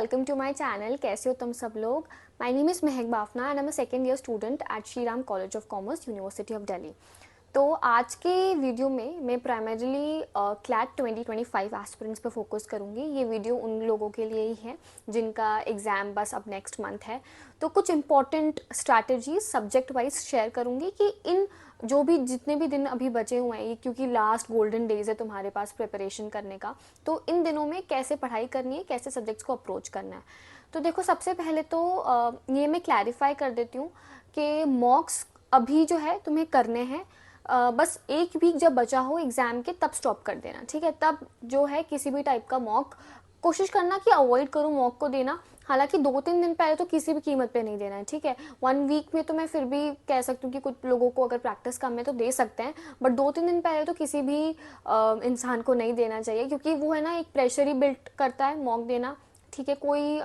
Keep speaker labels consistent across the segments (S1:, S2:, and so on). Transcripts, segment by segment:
S1: Welcome to my channel. कैसे हो तुम सब लोग। My name is Mahak Bafna and I am a second year student at Shri Ram college of commerce, university of Delhi. तो आज के वीडियो में मैं प्राइमरीली क्लैट 2025 एस्पिरेंट्स पर फोकस करूँगी। ये वीडियो उन लोगों के लिए ही है जिनका एग्ज़ाम बस अब नेक्स्ट मंथ है। तो कुछ important strategies subject wise share करूँगी कि इन जो भी जितने भी दिन अभी बचे हुए हैं, क्योंकि लास्ट गोल्डन डेज है तुम्हारे पास प्रिपरेशन करने का, तो इन दिनों में कैसे पढ़ाई करनी है, कैसे सब्जेक्ट्स को अप्रोच करना है। तो देखो, सबसे पहले तो ये मैं क्लैरिफाई कर देती हूँ कि मॉक्स अभी जो है तुम्हें करने हैं, बस एक वीक जब बचा हो एग्जाम के तब स्टॉप कर देना, ठीक है। तब जो है किसी भी टाइप का मॉक कोशिश करना कि अवॉइड करो मॉक को देना। हालांकि 2-3 दिन पहले तो किसी भी कीमत पे नहीं देना है, ठीक है। 1 वीक में तो मैं फिर भी कह सकती हूँ कि कुछ लोगों को अगर प्रैक्टिस कम है तो दे सकते हैं, बट 2-3 दिन पहले तो किसी भी इंसान को नहीं देना चाहिए, क्योंकि वो है ना एक प्रेशर ही बिल्ड करता है मॉक देना, ठीक है। कोई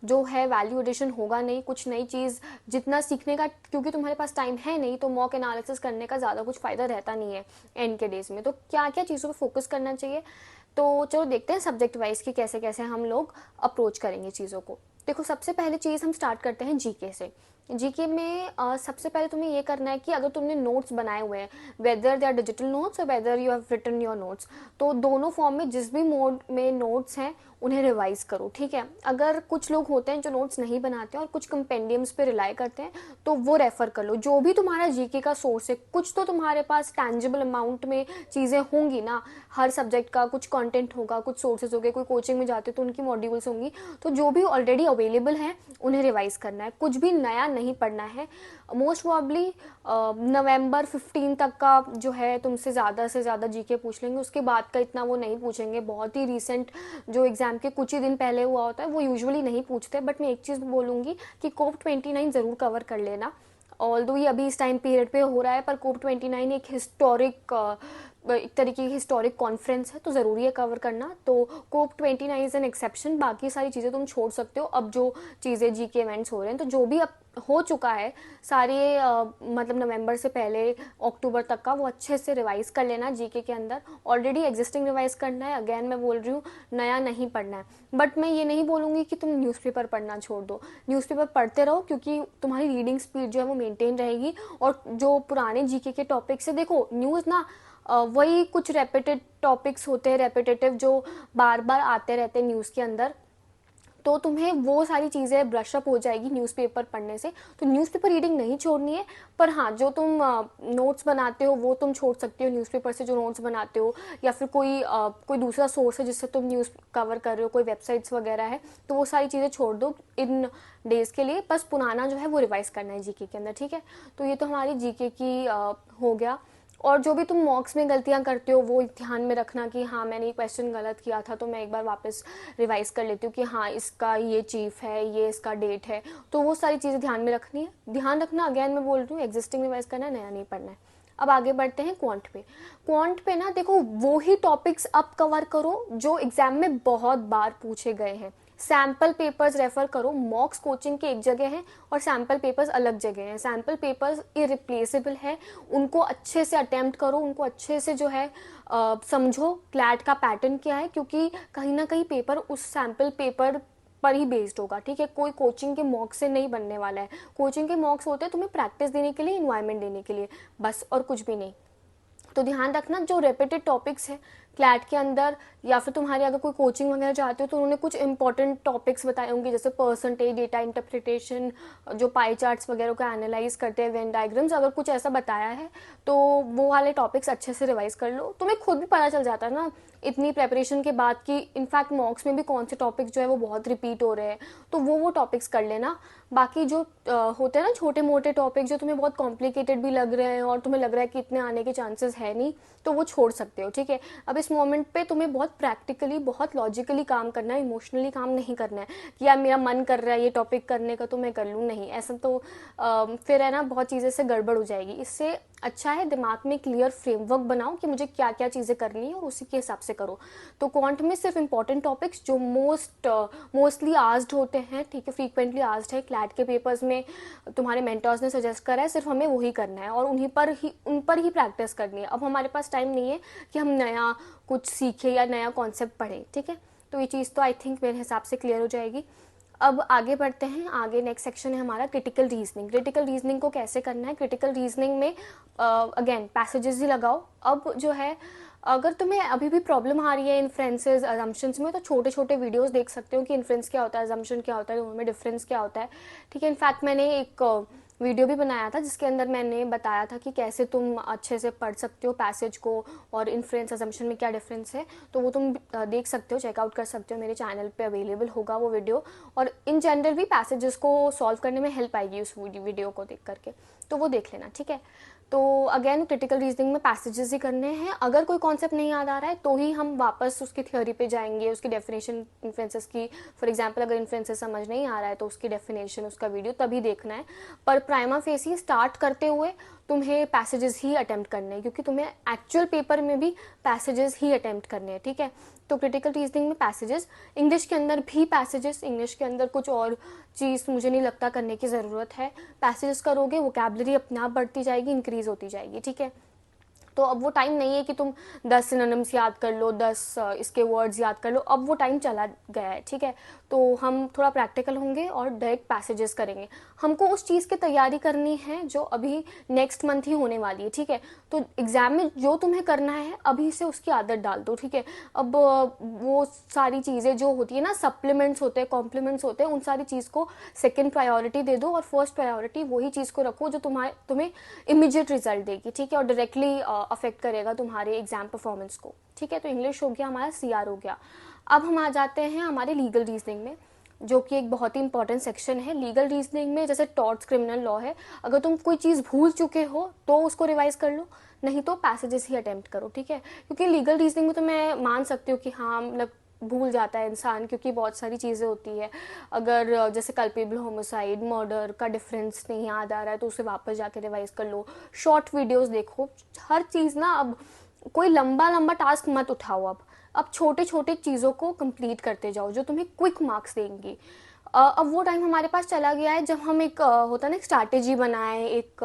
S1: जो है वैल्यू एडिशन होगा नहीं, कुछ नई चीज़ जितना सीखने का, क्योंकि तुम्हारे पास टाइम है नहीं, तो मॉक एनालिसिस करने का ज़्यादा कुछ फ़ायदा रहता नहीं है एंड के डेज में। तो क्या क्या चीज़ों पर फोकस करना चाहिए, तो चलो देखते हैं सब्जेक्ट वाइज कि कैसे कैसे हम लोग अप्रोच करेंगे चीज़ों को। देखो, सबसे पहले चीज़ हम स्टार्ट करते हैं जीके से। जीके में सबसे पहले तुम्हें ये करना है कि अगर तुमने नोट्स बनाए हुए हैं, whether they are digital notes और whether you have written your notes, तो दोनों फॉर्म में जिस भी मोड में नोट्स हैं उन्हें रिवाइज करो, ठीक है। अगर कुछ लोग होते हैं जो नोट्स नहीं बनाते और कुछ कंपेंडियम्स पे रिलाई करते हैं, तो वो रेफर कर लो। जो भी तुम्हारा जीके का सोर्स है, कुछ तो तुम्हारे पास टैंजिबल अमाउंट में चीज़ें होंगी ना, हर सब्जेक्ट का कुछ कंटेंट होगा, कुछ सोर्सेज होंगे, कोई कोचिंग में जाते तो उनकी मॉड्यूल्स होंगी, तो जो भी ऑलरेडी अवेलेबल है उन्हें रिवाइज करना है, कुछ भी नया नहीं पढ़ना है। मोस्ट प्रॉब्ली नवंबर 15 तक का जो है तुमसे ज़्यादा से ज़्यादा जीके पूछ लेंगे, उसके बाद का इतना वो नहीं पूछेंगे। बहुत ही रिसेंट जो एग्जाम के कुछ ही दिन पहले हुआ होता है वो यूजुअली नहीं पूछते, बट मैं एक चीज़ बोलूँगी कि कोप 29 ज़रूर कवर कर लेना। ऑल्दो ये अभी इस टाइम पीरियड पे हो रहा है, पर कोप 29 एक हिस्टोरिक एक तरीके की हिस्टोरिक कॉन्फ्रेंस है, तो ज़रूरी है कवर करना। तो कोप 29 इज़ एन एक्सेप्शन, बाकी सारी चीज़ें तुम छोड़ सकते हो। अब जो चीज़ें जीके इवेंट्स हो रहे हैं, तो जो भी अब हो चुका है सारे मतलब नवंबर से पहले अक्टूबर तक का, वो अच्छे से रिवाइज कर लेना जीके के अंदर। ऑलरेडी एग्जिस्टिंग रिवाइज करना है, अगेन मैं बोल रही हूँ, नया नहीं पढ़ना है। बट मैं ये नहीं बोलूँगी कि तुम न्यूज़पेपर पढ़ना छोड़ दो, न्यूज़पेपर पढ़ते रहो, क्योंकि तुम्हारी रीडिंग स्पीड जो है वो मेंटेन रहेगी। और जो पुराने जीके के टॉपिक्स है, देखो न्यूज़ ना वही कुछ रेपिटेड टॉपिक्स होते हैं, रेपिटेटिव, जो बार बार आते रहते हैं न्यूज़ के अंदर, तो तुम्हें वो सारी चीज़ें ब्रशअप हो जाएगी न्यूज़पेपर पढ़ने से। तो न्यूज़पेपर रीडिंग नहीं छोड़नी है, पर हाँ, जो तुम नोट्स बनाते हो वो तुम छोड़ सकते हो न्यूज़पेपर से, जो नोट्स बनाते हो, या फिर कोई दूसरा सोर्स है जिससे तुम न्यूज़ कवर कर रहे हो, कोई वेबसाइट्स वगैरह है, तो वो सारी चीज़ें छोड़ दो इन डेज़ के लिए। बस पुराना जो है वो रिवाइज करना है जीके के अंदर, ठीक है। तो ये तो हमारी जीके की हो गया। और जो भी तुम मॉक्स में गलतियां करते हो वो ध्यान में रखना कि हाँ, मैंने ये क्वेश्चन गलत किया था, तो मैं एक बार वापस रिवाइज कर लेती हूँ कि हाँ, इसका ये चीफ है, ये इसका डेट है, तो वो सारी चीज़ें ध्यान में रखनी है। ध्यान रखना, अगेन मैं बोल रही हूँ, एग्जिस्टिंग रिवाइज करना है, नया नहीं पढ़ना है। अब आगे बढ़ते हैं क्वांट पे। क्वांट पे ना देखो, वो ही टॉपिक्स अब कवर करो जो एग्जाम में बहुत बार पूछे गए हैं। सैम्पल पेपर्स रेफर करो। मॉक्स कोचिंग की एक जगह है और सैम्पल पेपर्स अलग जगह हैं। सैम्पल पेपर्स इरिप्लेसेबल है, उनको अच्छे से अटेम्प्ट करो, उनको अच्छे से जो है समझो क्लैट का पैटर्न क्या है, क्योंकि कहीं ना कहीं पेपर उस सैम्पल पेपर पर ही बेस्ड होगा, ठीक है। कोई कोचिंग के मॉक्स से नहीं बनने वाला है। कोचिंग के मॉक्स होते हैं तुम्हें प्रैक्टिस देने के लिए, इन्वायरमेंट देने के लिए, बस, और कुछ भी नहीं। तो ध्यान रखना, जो रेपिटेड टॉपिक्स है क्लैट के अंदर, या फिर तुम्हारी अगर कोई कोचिंग वगैरह जाते हो तो उन्होंने कुछ इंपॉर्टेंट टॉपिक्स बताए होंगे, जैसे परसेंटेज, डेटा इंटरप्रिटेशन, जो पाई चार्ट्स वगैरह को एनालाइज करते हैं, वेन डायग्राम्स, अगर कुछ ऐसा बताया है तो वो वाले टॉपिक्स अच्छे से रिवाइज कर लो। तुम्हें खुद भी पता चल जाता है ना इतनी प्रेपरेशन के बाद कि इनफैक्ट मॉक्स में भी कौन से टॉपिक्स जो है वो बहुत रिपीट हो रहे हैं, तो वो टॉपिक्स कर लेना। बाकी जो होते हैं ना छोटे मोटे टॉपिक जो तुम्हें बहुत कॉम्प्लिकेटेड भी लग रहे हैं और तुम्हें लग रहा है कि इतने आने के चांसेस है नहीं, तो वो छोड़ सकते हो, ठीक है। अब इस मोमेंट पे तुम्हें बहुत प्रैक्टिकली, बहुत लॉजिकली काम करना है, इमोशनली काम नहीं करना है कि यार मेरा मन कर रहा है ये टॉपिक करने का तो मैं कर लूँ, नहीं, ऐसा तो फिर है ना बहुत चीज़ें से गड़बड़ हो जाएगी। इससे अच्छा है दिमाग में क्लियर फ्रेमवर्क बनाओ कि मुझे क्या क्या चीज़ें करनी है और उसी के हिसाब से करो। तो क्वांट में सिर्फ इंपॉर्टेंट टॉपिक्स जो मोस्टली आस्ड होते हैं, ठीक है, फ्रीक्वेंटली आस्ड है, क्लैट के पेपर्स में तुम्हारे मेंटर्स ने सजेस्ट करा है, सिर्फ हमें वही करना है और उन पर ही प्रैक्टिस करनी है। अब हमारे पास टाइम नहीं है कि हम नया कुछ सीखें या नया कॉन्सेप्ट पढ़ें, ठीक है। तो ये चीज़ तो आई थिंक मेरे हिसाब से क्लियर हो जाएगी। अब आगे बढ़ते हैं। आगे नेक्स्ट सेक्शन है हमारा क्रिटिकल रीजनिंग। क्रिटिकल रीजनिंग को कैसे करना है? क्रिटिकल रीजनिंग में अगेन पैसेजेस ही लगाओ। अब जो है, अगर तुम्हें अभी भी प्रॉब्लम आ रही है इन्फ्रेंसेस अजम्पशंस में, तो छोटे छोटे वीडियोस देख सकते हो कि इन्फ्रेंस क्या होता है, अजम्पशन क्या होता है, दोनों में डिफरेंस क्या होता है। ठीक है, इनफैक्ट मैंने एक वीडियो भी बनाया था जिसके अंदर मैंने बताया था कि कैसे तुम अच्छे से पढ़ सकते हो पैसेज को और इन्फ्रेंस अजम्पशन में क्या डिफरेंस है। तो वो तुम देख सकते हो, चेकआउट कर सकते हो, मेरे चैनल पे अवेलेबल होगा वो वीडियो। और इन जनरल भी पैसेजेस को सॉल्व करने में हेल्प आएगी उस वीडियो को देख करके, तो वो देख लेना। ठीक है, तो अगेन क्रिटिकल रीजनिंग में पैसेजेस ही करने हैं। अगर कोई कॉन्सेप्ट नहीं याद आ रहा है तो ही हम वापस उसकी थ्योरी पे जाएंगे, उसकी डेफिनेशन इन्फ्लुएंसेस की। फॉर एग्जांपल अगर इन्फ्लुएंसेस समझ नहीं आ रहा है तो उसकी डेफिनेशन, उसका वीडियो तभी देखना है। पर प्राइमा फेसी स्टार्ट करते हुए तुम्हें पैसेजेस ही अटेम्प्ट करने हैं, क्योंकि तुम्हें एक्चुअल पेपर में भी पैसेजेस ही अटेम्प्ट करने हैं। ठीक है, तो क्रिटिकल रीजनिंग में पैसेजेस, इंग्लिश के अंदर भी पैसेजेस, इंग्लिश के अंदर कुछ और चीज़ मुझे नहीं लगता करने की ज़रूरत है। पैसेजेस करोगे वोकैबुलरी अपने आप बढ़ती जाएगी, इंक्रीज होती जाएगी। ठीक है, तो अब वो टाइम नहीं है कि तुम 10 सिनोनिम्स याद कर लो, 10 इसके वर्ड्स याद कर लो, अब वो टाइम चला गया है। ठीक है, तो हम थोड़ा प्रैक्टिकल होंगे और डायरेक्ट पैसेजेस करेंगे। हमको उस चीज़ की तैयारी करनी है जो अभी नेक्स्ट मंथ ही होने वाली है। ठीक है, तो एग्जाम में जो तुम्हें करना है अभी से उसकी आदत डाल दो। ठीक है, अब वो सारी चीज़ें जो होती है ना, सप्लीमेंट्स होते हैं, कॉम्प्लीमेंट्स होते हैं, उन सारी चीज़ को सेकेंड प्रायोरिटी दे दो और फर्स्ट प्रायोरिटी वही चीज़ को रखो जो तुम्हें इमीडिएट रिजल्ट देगी। ठीक है, और डायरेक्टली अफेक्ट करेगा तुम्हारे एग्जाम परफॉर्मेंस को। ठीक है, तो इंग्लिश हो गया, हमारा सीआर हो गया। अब हम आ जाते हैं हमारे लीगल रीजनिंग में, जो कि एक बहुत ही इंपॉर्टेंट सेक्शन है। लीगल रीजनिंग में जैसे टॉर्ट्स क्रिमिनल लॉ है, अगर तुम कोई चीज़ भूल चुके हो तो उसको रिवाइज कर लो, नहीं तो पैसेजेस ही अटेम्प्ट करो। ठीक है, क्योंकि लीगल रीजनिंग में तो मैं मान सकती हूँ कि हाँ, मतलब भूल जाता है इंसान, क्योंकि बहुत सारी चीज़ें होती है। अगर जैसे कल्पेबल होमोसाइड, मर्डर का डिफरेंस नहीं याद आ रहा है तो उसे वापस जाके रिवाइज कर लो, शॉर्ट वीडियोस देखो, हर चीज़ ना। अब कोई लंबा लंबा टास्क मत उठाओ, अब छोटे छोटे चीज़ों को कंप्लीट करते जाओ जो तुम्हें क्विक मार्क्स देंगी। अब वो टाइम हमारे पास चला गया है जब हम एक होता है ना, एक स्ट्रैटेजी बनाएं, एक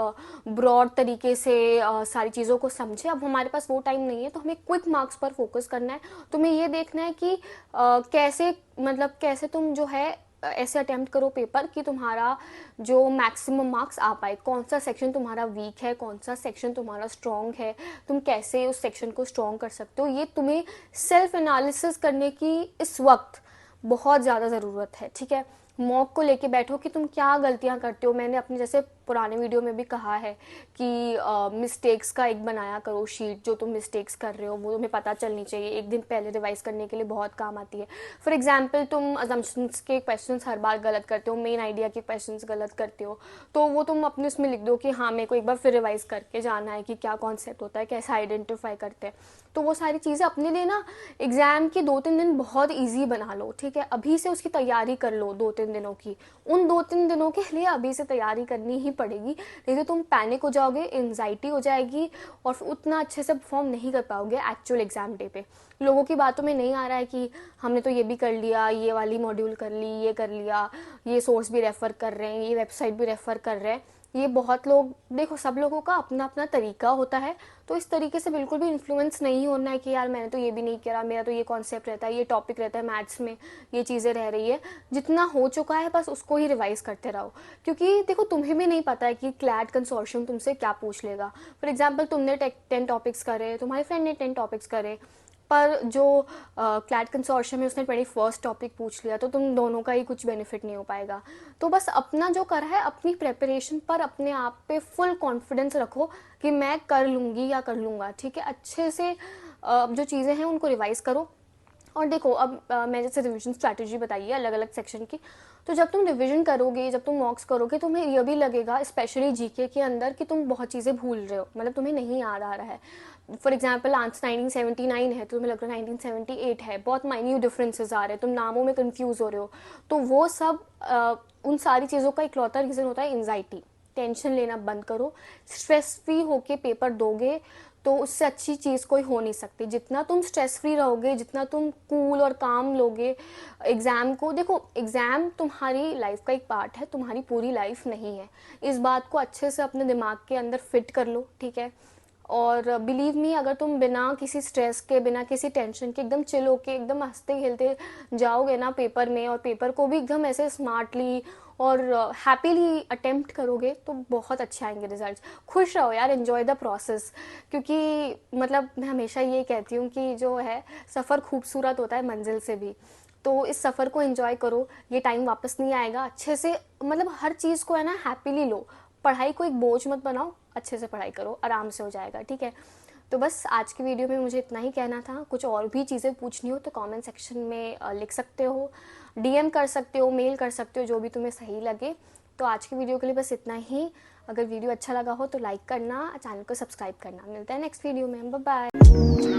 S1: ब्रॉड तरीके से सारी चीज़ों को समझें। अब हमारे पास वो टाइम नहीं है, तो हमें क्विक मार्क्स पर फोकस करना है। तुम्हें ये देखना है कि कैसे तुम जो है ऐसे अटेम्प्ट करो पेपर कि तुम्हारा जो मैक्सिमम मार्क्स आ पाए। कौन सा सेक्शन तुम्हारा वीक है, कौन सा सेक्शन तुम्हारा स्ट्रॉन्ग है, तुम कैसे उस सेक्शन को स्ट्रॉन्ग कर सकते हो, ये तुम्हें सेल्फ एनालिसिस करने की इस वक्त बहुत ज़्यादा ज़रूरत है। ठीक है, मॉक को लेके बैठो कि तुम क्या गलतियां करते हो। मैंने अपने जैसे पुराने वीडियो में भी कहा है कि मिस्टेक्स का एक बनाया करो शीट, जो तुम मिस्टेक्स कर रहे हो वो तुम्हें पता चलनी चाहिए, एक दिन पहले रिवाइज करने के लिए बहुत काम आती है। फॉर एग्जाम्पल तुम अजम्पशंस के क्वेश्चंस हर बार गलत करते हो, मेन आइडिया के क्वेश्चंस गलत करते हो, तो वो तुम अपने उसमें लिख दो कि हाँ, मेरे को एक बार फिर रिवाइज करके जाना है कि क्या कॉन्सेप्ट होता है, कैसे आइडेंटिफाई करते हैं। तो वो सारी चीज़ें अपने लिए ना एग्जाम के 2-3 दिन बहुत ईजी बना लो। ठीक है, अभी से उसकी तैयारी कर लो 2-3 दिनों की। उन 2-3 दिनों के लिए अभी से तैयारी करनी ही पड़ेगी, नहीं तो तुम पैनिक हो जाओगे, एंजाइटी हो जाएगी और उतना अच्छे से परफॉर्म नहीं कर पाओगे एक्चुअल एग्जाम डे पे। लोगों की बातों में नहीं आ रहा है कि हमने तो ये भी कर लिया, ये वाली मॉड्यूल कर ली, ये कर लिया, ये सोर्स भी रेफ़र कर रहे हैं, ये वेबसाइट भी रेफ़र कर रहे हैं। ये बहुत लोग, देखो सब लोगों का अपना अपना तरीका होता है, तो इस तरीके से बिल्कुल भी इन्फ्लुएंस नहीं होना है कि यार मैंने तो ये भी नहीं करा, मेरा तो ये कॉन्सेप्ट रहता है, ये टॉपिक रहता है मैथ्स में, ये चीज़ें रह रही है। जितना हो चुका है बस उसको ही रिवाइज करते रहो, क्योंकि देखो तुम्हें भी नहीं पता है कि क्लैट कंसोर्शियम तुमसे क्या पूछ लेगा। फॉर एग्जाम्पल तुमने 10 टॉपिक्स करे, तुम्हारे फ्रेंड ने 10 टॉपिक्स करे, पर जो क्लैट कंसोर्शियम है उसने 21st टॉपिक पूछ लिया, तो तुम दोनों का ही कुछ बेनिफिट नहीं हो पाएगा। तो बस अपना जो करा है, अपनी प्रेपरेशन पर अपने आप पे फुल कॉन्फिडेंस रखो कि मैं कर लूँगी या कर लूँगा। ठीक है, अच्छे से जो चीज़ें हैं उनको रिवाइज़ करो। और देखो अब मैं जैसे रिवीजन स्ट्रैटेजी बताई है अलग अलग सेक्शन की, तो जब तुम रिवीजन करोगे, जब तुम मॉक्स करोगे, तुम्हें यह भी लगेगा स्पेशली जीके के अंदर कि तुम बहुत चीज़ें भूल रहे हो, मतलब तुम्हें नहीं याद आ रहा है। फॉर एग्जाम्पल आंसर 1979 है तो तुम्हें लग रहा है 1978 है, बहुत माइन्यूट डिफरेंसेस आ रहे हैं, तुम नामों में कंफ्यूज हो रहे हो। तो वो सब उन सारी चीज़ों का इकलौता रीज़न होता है एंजाइटी। टेंशन लेना बंद करो, स्ट्रेस फ्री होके पेपर दोगे तो उससे अच्छी चीज़ कोई हो नहीं सकती। जितना तुम स्ट्रेस फ्री रहोगे, जितना तुम कूल और काम लोगे एग्ज़ाम को, देखो एग्ज़ाम तुम्हारी लाइफ का एक पार्ट है, तुम्हारी पूरी लाइफ नहीं है। इस बात को अच्छे से अपने दिमाग के अंदर फिट कर लो। ठीक है, और बिलीव मी, अगर तुम बिना किसी स्ट्रेस के, बिना किसी टेंशन के, एकदम चिल होके, एकदम हंसते खेलते जाओगे ना पेपर में, और पेपर को भी एकदम ऐसे स्मार्टली और हैप्पीली अटेम्प्ट करोगे, तो बहुत अच्छे आएंगे रिजल्ट्स। खुश रहो यार, एंजॉय द प्रोसेस। क्योंकि मतलब मैं हमेशा ये कहती हूँ कि जो है सफ़र खूबसूरत होता है मंजिल से भी। तो इस सफ़र को एंजॉय करो, ये टाइम वापस नहीं आएगा। अच्छे से मतलब हर चीज़ को है ना हैप्पीली लो। पढ़ाई को एक बोझ मत बनाओ, अच्छे से पढ़ाई करो, आराम से हो जाएगा, ठीक है। तो बस आज की वीडियो में मुझे इतना ही कहना था। कुछ और भी चीज़ें पूछनी हो तो कमेंट सेक्शन में लिख सकते हो, डीएम कर सकते हो, मेल कर सकते हो, जो भी तुम्हें सही लगे। तो आज की वीडियो के लिए बस इतना ही। अगर वीडियो अच्छा लगा हो तो लाइक करना, चैनल को सब्सक्राइब करना। मिलता है नेक्स्ट वीडियो में, बाय बाय।